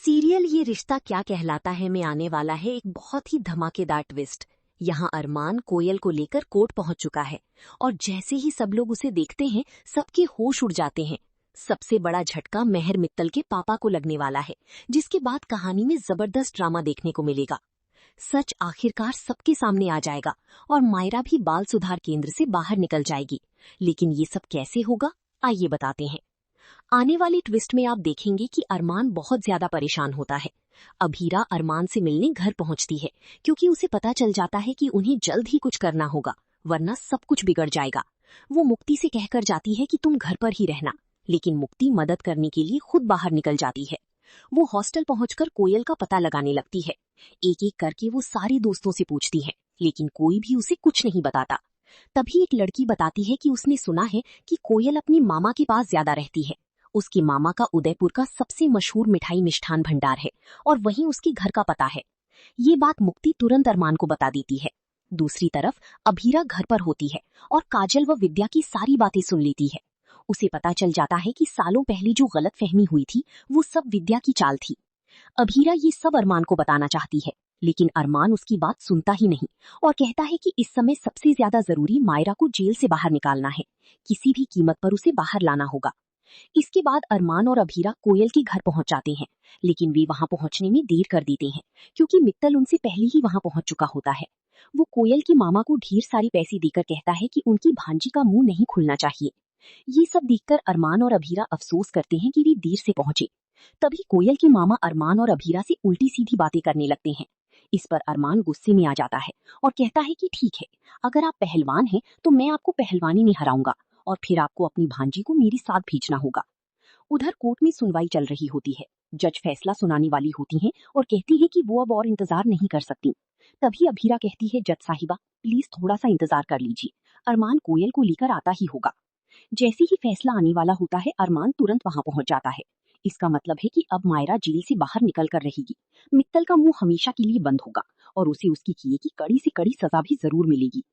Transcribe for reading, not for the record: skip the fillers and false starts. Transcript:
Serial ये रिश्ता क्या कहलाता है में आने वाला है एक बहुत ही धमाकेदार ट्विस्ट। यहाँ अरमान कोयल को लेकर कोर्ट पहुंच चुका है और जैसे ही सब लोग उसे देखते हैं सबके होश उड़ जाते हैं। सबसे बड़ा झटका मेहर मित्तल के पापा को लगने वाला है, जिसके बाद कहानी में जबरदस्त ड्रामा देखने को मिलेगा। सच आखिरकार सबके सामने आ जाएगा और मायरा भी बाल सुधार केंद्र से बाहर निकल जाएगी। लेकिन ये सब कैसे होगा, आइए बताते हैं। आने वाली ट्विस्ट में आप देखेंगे कि अरमान बहुत ज्यादा परेशान होता है। अभीरा अरमान से मिलने घर पहुंचती है क्योंकि उसे पता चल जाता है कि उन्हें जल्द ही कुछ करना होगा, वरना सब कुछ बिगड़ जाएगा। वो मुक्ति से कहकर जाती है कि तुम घर पर ही रहना, लेकिन मुक्ति मदद करने के लिए खुद बाहर निकल जाती है। वो हॉस्टल पहुंचकर कोयल का पता लगाने लगती है। एक एक करके वो सारे दोस्तों से पूछती है, लेकिन कोई भी उसे कुछ नहीं बताता। तभी एक लड़की बताती है कि उसने सुना है कि कोयल अपनी मामा के पास ज्यादा रहती है। उसके मामा का उदयपुर का सबसे मशहूर मिठाई मिष्ठान भंडार है और वहीं उसके घर का पता है। ये बात मुक्ति तुरंत अरमान को बता देती है। दूसरी तरफ अभीरा घर पर होती है और काजल व विद्या की सारी बातें सुन लेती है। उसे पता चल जाता है कि सालों पहले जो गलतफहमी हुई थी वो सब विद्या की चाल थी। अभीरा ये सब अरमान को बताना चाहती है, लेकिन अरमान उसकी बात सुनता ही नहीं और कहता है कि इस समय सबसे ज्यादा जरूरी मायरा को जेल से बाहर निकालना है। किसी भी कीमत पर उसे बाहर लाना होगा। इसके बाद अरमान और अभीरा कोयल के घर पहुंच जाते हैं, लेकिन वे वहां पहुंचने में देर कर देते हैं क्योंकि मित्तल उनसे पहले ही वहां पहुंच चुका होता है। वो कोयल के मामा को ढेर सारी पैसे देकर कहता है कि उनकी भांजी का मुंह नहीं खुलना चाहिए। ये सब देखकर अरमान और अभीरा अफसोस करते हैं कि वे देर से पहुंचे। तभी कोयल के मामा अरमान और अभीरा से उल्टी सीधी बातें करने लगते हैं। इस पर अरमान गुस्से में आ जाता है और कहता है कि ठीक है, अगर आप पहलवान हैं तो मैं आपको पहलवानी में हराऊंगा और फिर आपको अपनी भांजी को मेरे साथ भेजना होगा। उधर कोर्ट में सुनवाई चल रही होती है। जज फैसला सुनाने वाली होती हैं और कहती है कि वो अब और इंतजार नहीं कर सकती। तभी अभीरा कहती है, जज साहिबा प्लीज थोड़ा सा इंतजार कर लीजिए, अरमान कोयल को लेकर आता ही होगा। जैसे ही फैसला आने वाला होता है अरमान तुरंत वहां पहुंच जाता है। इसका मतलब है कि अब मायरा जेल से बाहर निकल कर रहेगी। मित्तल का मुंह हमेशा के लिए बंद होगा और उसे उसकी किए की कड़ी से कड़ी सजा भी जरूर मिलेगी।